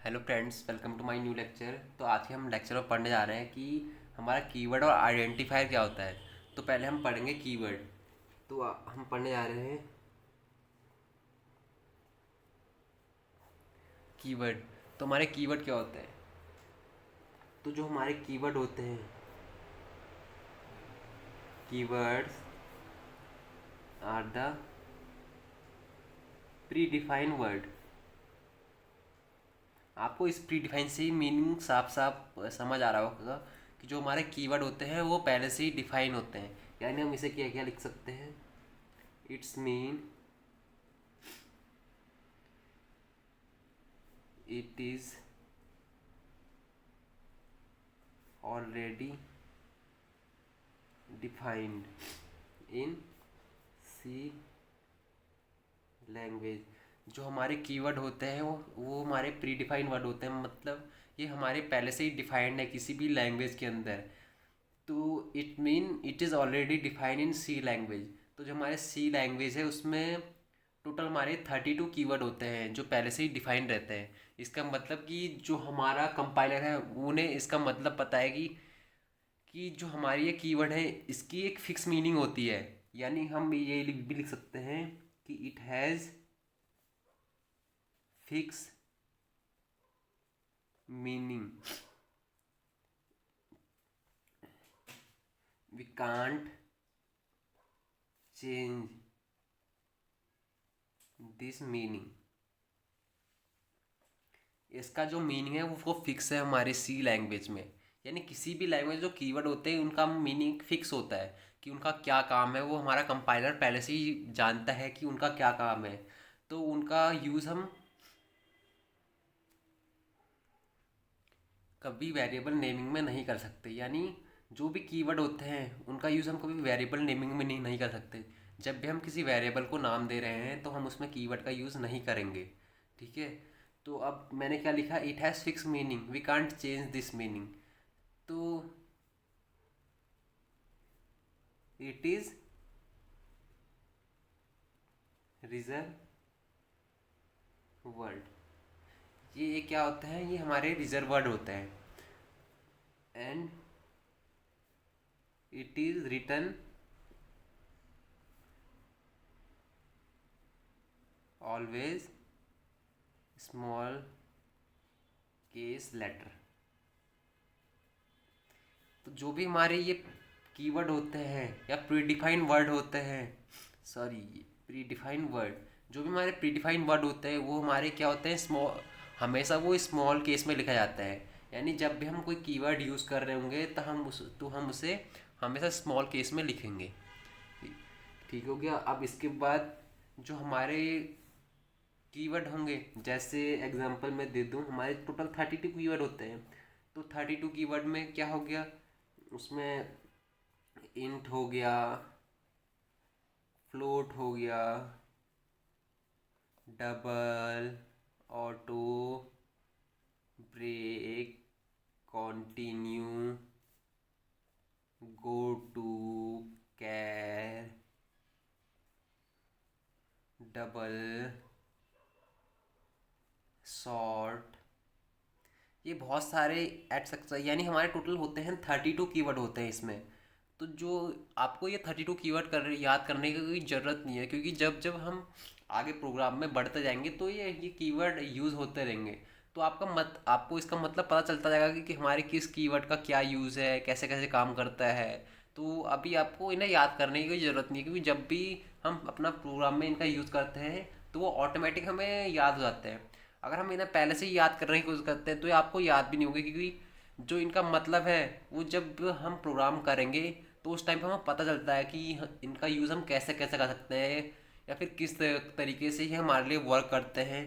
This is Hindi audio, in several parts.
Hello friends, welcome to my new lecture. तो आज के हम लेक्चर में पढ़ने जा रहे हैं कि हमारा कीवर्ड और आइडेंटिफायर क्या होता है। तो पहले हम पढ़ेंगे कीवर्ड। तो हम पढ़ने जा रहे हैं कीवर्ड। तो हमारे कीवर्ड क्या होते हैं? तो जो हमारे कीवर्ड होते हैं, keywords are the predefined word. आपको इस प्री डिफाइन से ही मीनिंग साफ साफ समझ आ रहा होगा कि जो हमारे कीवर्ड होते हैं वो पहले से ही डिफाइन होते हैं। यानी हम इसे क्या क्या लिख सकते हैं? It's mean it is already defined in C language. जो हमारे कीवर्ड होते हैं वो हमारे प्री डिफाइंड वर्ड होते हैं, मतलब ये हमारे पहले से ही डिफाइंड है किसी भी लैंग्वेज के अंदर। तो it mean it is already defined in C language. तो जो हमारे सी लैंग्वेज है उसमें टोटल हमारे 32 कीवर्ड होते हैं जो पहले से ही डिफाइंड रहते हैं। इसका मतलब कि जो हमारा कंपाइलर है उन्हें इसका मतलब पता है कि जो हमारी ये कीवर्ड है इसकी एक फिक्स मीनिंग होती है। यानी हम ये भी लिख सकते हैं कि it has fix meaning. We can't change this meaning. इसका जो मीनिंग है वो फिक्स है हमारे सी लैंग्वेज में। यानी किसी भी लैंग्वेज जो कीवर्ड होते हैं उनका मीनिंग फिक्स होता है कि उनका क्या काम है। वो हमारा कंपाइलर पहले से ही जानता है कि उनका क्या काम है। तो उनका यूज़ हम कभी वेरिएबल नेमिंग में नहीं कर सकते। यानी जो भी कीवर्ड होते हैं उनका यूज़ हम कभी वेरिएबल नेमिंग में नहीं कर सकते। जब भी हम किसी वेरिएबल को नाम दे रहे हैं तो हम उसमें कीवर्ड का यूज़ नहीं करेंगे। ठीक है। तो अब मैंने क्या लिखा? It has fix meaning, we can't change this meaning. तो इट इज़ रिजर्व वर्ड। ये क्या होता है? ये हमारे रिजर्व वर्ड होते हैं। And it is written always small case letter. तो जो भी हमारे ये कीवर्ड होते हैं या प्रीडिफाइंड वर्ड होते हैं, सॉरी, प्रीडिफाइंड वर्ड, जो भी हमारे प्रीडिफाइंड वर्ड होते हैं वो हमारे क्या होते हैं? स्मॉल, हमेशा वो स्मॉल केस में लिखा जाता है। यानी जब भी हम कोई कीवर्ड यूज़ कर रहे होंगे तो हम उसे हमेशा स्मॉल केस में लिखेंगे। ठीक हो गया। अब इसके बाद जो हमारे कीवर्ड होंगे, जैसे एग्जांपल मैं दे दूं, हमारे टोटल 32 कीवर्ड होते हैं। तो 32 कीवर्ड में क्या हो गया? उसमें इंट हो गया, फ्लोट हो गया, double, auto, break, continue, goto, char, double, short, ये बहुत सारे ऐड सकते हैं। यानी हमारे टोटल होते हैं 32 कीवर्ड होते हैं इसमें। तो जो आपको ये 32 कीवर्ड याद करने की कोई ज़रूरत नहीं है, क्योंकि जब जब हम आगे प्रोग्राम में बढ़ते जाएंगे तो ये कीवर्ड यूज़ होते रहेंगे। तो आपको इसका मतलब पता चलता जाएगा कि हमारे किस कीवर्ड का क्या यूज़ है, कैसे कैसे काम करता है। तो अभी आपको इन्हें याद करने की कोई ज़रूरत नहीं है, क्योंकि जब भी हम अपना प्रोग्राम में इनका यूज़ करते हैं तो वो ऑटोमेटिक हमें याद हो जाते हैं। अगर हम इन्हें पहले से ही याद करने की कोशिश करते हैं तो ये आपको याद भी नहीं होगी, क्योंकि जो इनका मतलब है वो जब हम प्रोग्राम करेंगे तो उस टाइम पे हमें पता चलता है कि इनका यूज़ हम कैसे कैसे कर सकते हैं या फिर किस तरीके से ये हमारे लिए वर्क करते हैं।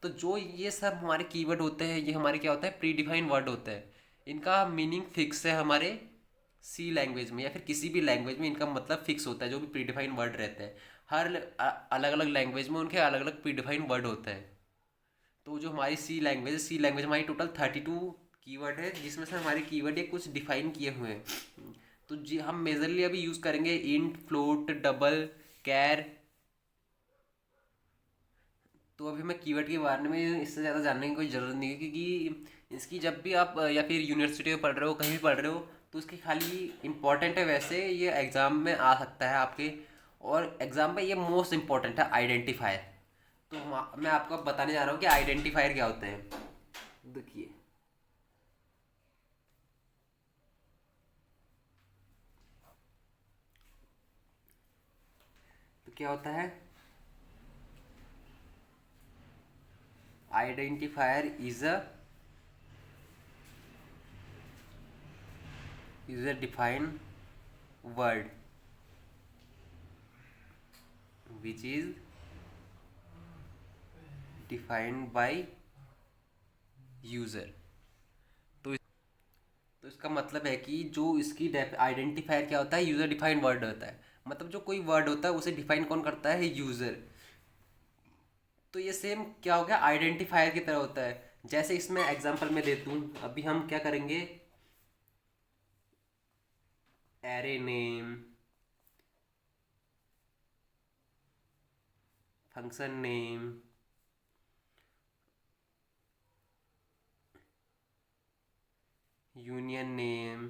तो जो ये सब हमारे कीवर्ड होते हैं ये हमारे क्या होते हैं? प्री डिफाइंड वर्ड होते हैं। इनका मीनिंग फिक्स है हमारे सी लैंग्वेज में या फिर किसी भी लैंग्वेज में इनका मतलब फिक्स होता है। जो भी प्री डिफाइंड वर्ड रहते हैं, हर अलग अलग लैंग्वेज में उनके अलग अलग प्री डिफाइंड वर्ड होते हैं। तो जो हमारी सी लैंग्वेज हमारी टोटल 32 कीवर्ड है, जिसमें से हमारे कीवर्ड ये कुछ डिफाइन किए हुए हैं। तो जी हम मेजरली अभी यूज़ करेंगे इंट, फ्लोट, डबल, कैर, तो अभी हमें कीवर्ड के बारे में इससे ज़्यादा जानने की कोई ज़रूरत नहीं है, क्योंकि इसकी जब भी आप या फिर यूनिवर्सिटी में पढ़ रहे हो, कहीं भी पढ़ रहे हो, तो उसकी खाली इम्पोर्टेंट है, वैसे ये एग्ज़ाम में आ सकता है आपके। और एग्ज़ाम में ये मोस्ट इम्पोर्टेंट है, आइडेंटिफायर। तो मैं आपको अब बताने जा रहा हूँ कि आइडेंटिफायर क्या होते हैं। देखिए, तो क्या होता है, identifier is a defined word which is defined by user. तो इसका मतलब है कि जो इसकी आइडेंटिफायर क्या होता है, यूज़र डिफाइंड वर्ड होता है। मतलब जो कोई वर्ड होता है उसे डिफाइन कौन करता है, यूज़र। तो ये सेम क्या हो गया, आइडेंटिफायर की तरह होता है। जैसे इसमें एग्जांपल में देता हूँ, अभी हम क्या करेंगे, array name, function name, union name,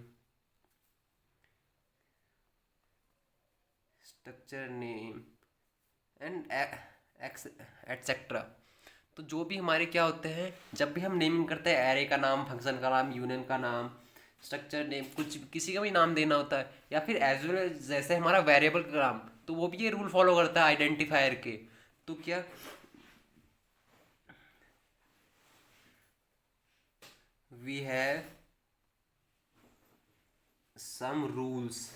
structure name and etcetera. तो जो भी हमारे क्या होते हैं, जब भी हम नेमिंग करते हैं, एरे का नाम, फंक्शन का नाम, यूनियन का नाम, स्ट्रक्चर नेम, कुछ किसी का भी नाम देना होता है, या फिर एज वेल जैसे हमारा वेरिएबल का नाम, तो वो भी ये रूल फॉलो करता है आइडेंटिफायर के। तो क्या, we have some rules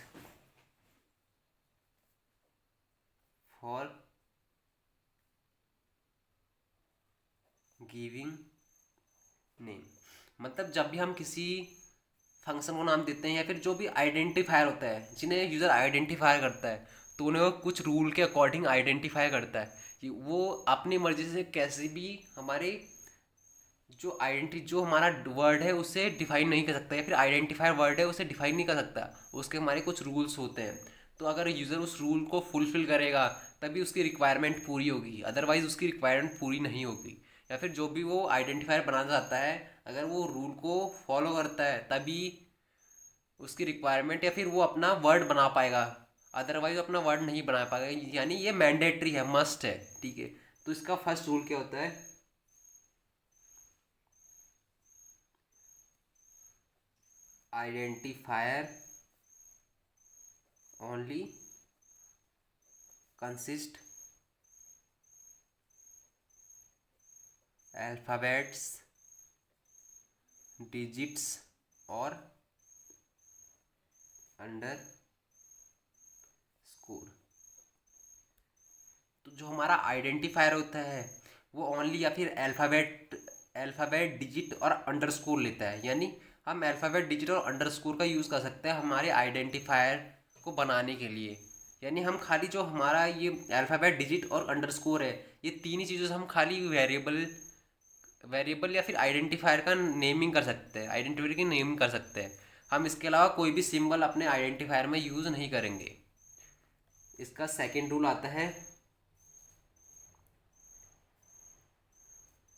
for giving name. मतलब जब भी हम किसी फंक्शन को नाम देते हैं, या फिर जो भी आइडेंटिफायर होता है जिन्हें यूज़र आइडेंटिफाई करता है, तो उन्हें वो कुछ रूल के अकॉर्डिंग आइडेंटिफाई करता है, कि वो अपनी मर्जी से कैसे भी हमारे जो हमारा वर्ड है उसे डिफाइन नहीं कर सकता, या फिर आइडेंटिफायर वर्ड है उसे डिफाइन नहीं कर सकता। उसके हमारे कुछ रूल्स होते हैं। तो अगर यूज़र उस रूल को फुलफिल करेगा, तभी उसकी रिक्वायरमेंट पूरी होगी, अदरवाइज उसकी रिक्वायरमेंट पूरी नहीं होगी। या फिर जो भी वो आइडेंटिफायर बनाना चाहता है, अगर वो रूल को फॉलो करता है, तभी उसकी रिक्वायरमेंट या फिर वो अपना वर्ड बना पाएगा, अदरवाइज अपना वर्ड नहीं बना पाएगा। यानी ये मैंडेटरी है, मस्ट है। ठीक है। तो इसका फर्स्ट रूल क्या होता है, identifier only consist alphabets, digits और अंडर स्कोर। तो जो हमारा आइडेंटिफायर होता है, वो ओनली या फिर अल्फ़ाबेट डिजिट और अंडरस्कोर लेता है। यानी हम अल्फ़ाबेट डिजिट और अंडरस्कोर का यूज़ कर सकते हैं हमारे आइडेंटिफायर को बनाने के लिए। यानी हम खाली जो हमारा ये अल्फ़ाबेट डिजिट और अंडरस्कोर है, ये तीन ही चीज़ों से हम खाली वेरिएबल या फिर आइडेंटिफायर का नेमिंग कर सकते हैं, आइडेंटिफायर की नेमिंग कर सकते हैं। हम इसके अलावा कोई भी सिंबल अपने आइडेंटिफायर में यूज़ नहीं करेंगे। इसका सेकेंड रूल आता है,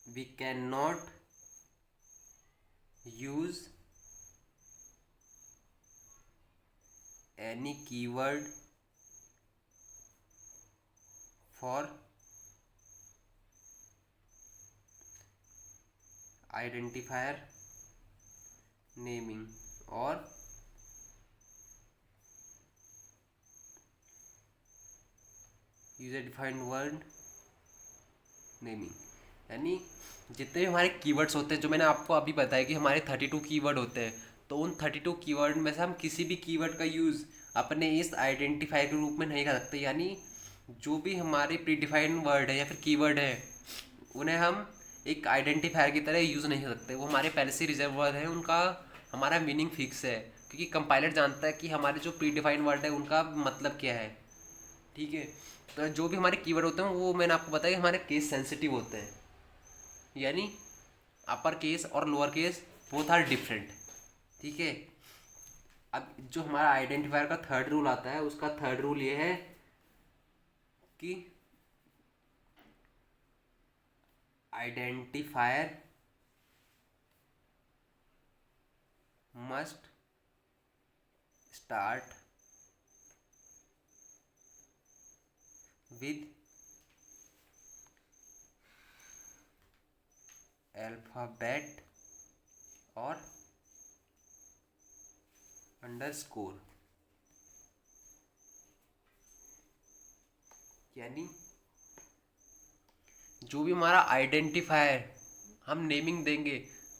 we can not use any keyword for identifier naming और यूजर डिफाइंड वर्ड नेमिंग। यानी जितने भी हमारे कीवर्ड्स होते हैं, जो मैंने आपको अभी बताया कि हमारे 32 कीवर्ड होते हैं, तो उन 32 कीवर्ड में से हम किसी भी कीवर्ड का यूज़ अपने इस आइडेंटिफायर के रूप में नहीं कर सकते। यानी जो भी हमारे प्री डिफाइंड वर्ड है या फिर कीवर्ड है, उन्हें हम एक आइडेंटिफायर की तरह यूज़ नहीं कर सकते। वो हमारे पहले से रिजर्व वर्ड है, उनका हमारा मीनिंग फिक्स है, क्योंकि कंपाइलर जानता है कि हमारे जो प्री डिफाइंड वर्ड है उनका मतलब क्या है। ठीक है। तो जो भी हमारे कीवर्ड होते हैं, वो मैंने आपको बताया कि हमारे केस सेंसिटिव होते हैं। यानी अपर केस और lower case both are different. ठीक है। अब जो हमारा आइडेंटिफायर का थर्ड रूल आता है, उसका थर्ड रूल ये है कि identifier must start with alphabet और अंडरस्कोर। यानी जो भी हमारा आइडेंटिफायर हम नेमिंग देंगे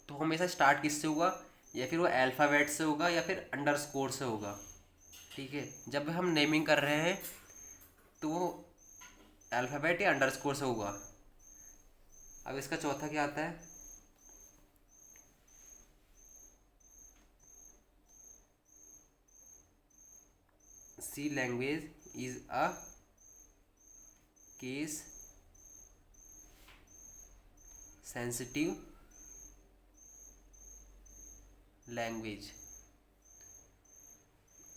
तो हमेशा स्टार्ट किससे होगा, या फिर वो अल्फ़ाबेट से होगा या फिर अंडरस्कोर से होगा। ठीक है, जब हम नेमिंग कर रहे हैं तो वो अल्फ़ाबेट या अंडरस्कोर से होगा। अब इसका चौथा क्या आता है, C language is a case sensitive language.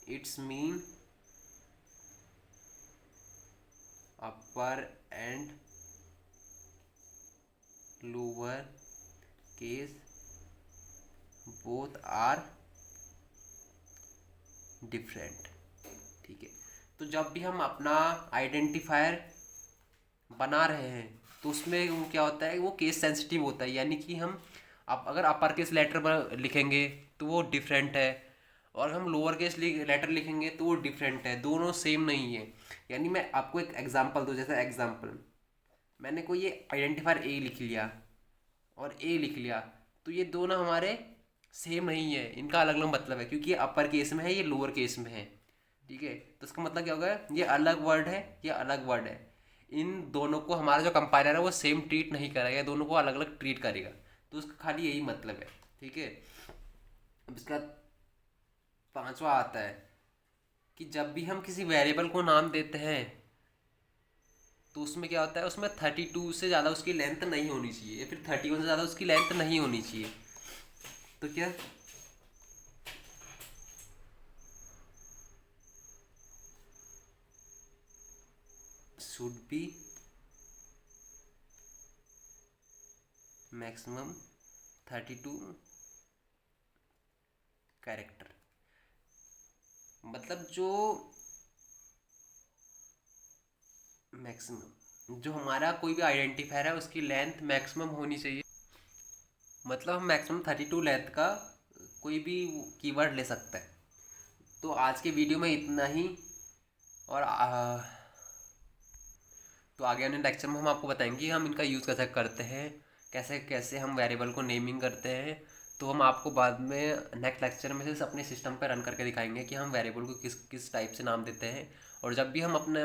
It's mean upper and lower case both are different. ठीक है, तो जब भी हम अपना आइडेंटिफायर बना रहे हैं तो उसमें वो क्या होता है, वो केस सेंसिटिव होता है। यानी कि हम अगर अपर केस लेटर पर लिखेंगे तो वो डिफरेंट है, और हम लोअर केस लेटर लिखेंगे तो वो डिफरेंट है, दोनों सेम नहीं है। यानी मैं आपको एक एग्जांपल दूँ, जैसे एग्जांपल मैंने कोई ये आइडेंटिफायर ए लिख लिया और ए लिख लिया, तो ये दोनों हमारे सेम नहीं है, इनका अलग अलग मतलब है, क्योंकि ये अपर केस में है, ये लोअर केस में है। ठीक है, तो इसका मतलब क्या होगा, ये अलग वर्ड है, ये अलग वर्ड है। इन दोनों को हमारा जो कंपाइलर है वो सेम ट्रीट नहीं करेगा, दोनों को अलग अलग ट्रीट करेगा। तो उसका खाली यही मतलब है। ठीक है, अब इसका पांचवा आता है कि जब भी हम किसी वेरिएबल को नाम देते हैं तो उसमें क्या होता है, उसमें 32 से ज़्यादा उसकी लेंथ नहीं होनी चाहिए, या फिर 31 से ज़्यादा उसकी लेंथ नहीं होनी चाहिए। तो क्या शुड बी मैक्सिमम 32 कैरेक्टर। मतलब जो मैक्सिमम, जो हमारा कोई भी आइडेंटिफायर है उसकी लेंथ मैक्सिमम होनी चाहिए। मतलब हम मैक्सिमम 32 लेंथ का कोई भी कीवर्ड ले सकते हैं। तो आज के वीडियो में इतना ही, और तो आगे आने लेक्चर में हम आपको बताएंगे कि हम इनका यूज़ कैसे करते हैं, कैसे कैसे हम वेरिएबल को नेमिंग करते हैं। तो हम आपको बाद में नेक्स्ट लेक्चर में से अपने सिस्टम पर रन करके दिखाएंगे कि हम वेरिएबल को किस किस टाइप से नाम देते हैं, और जब भी हम अपना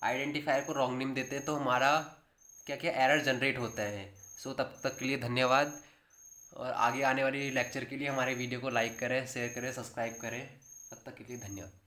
आइडेंटिफायर को रॉन्ग नेम देते हैं तो हमारा क्या क्या एरर जनरेट होता है। सो तब तक के लिए धन्यवाद, और आगे आने वाली लेक्चर के लिए हमारे वीडियो को लाइक करें, शेयर करें, सब्सक्राइब करें। तब तक के लिए धन्यवाद।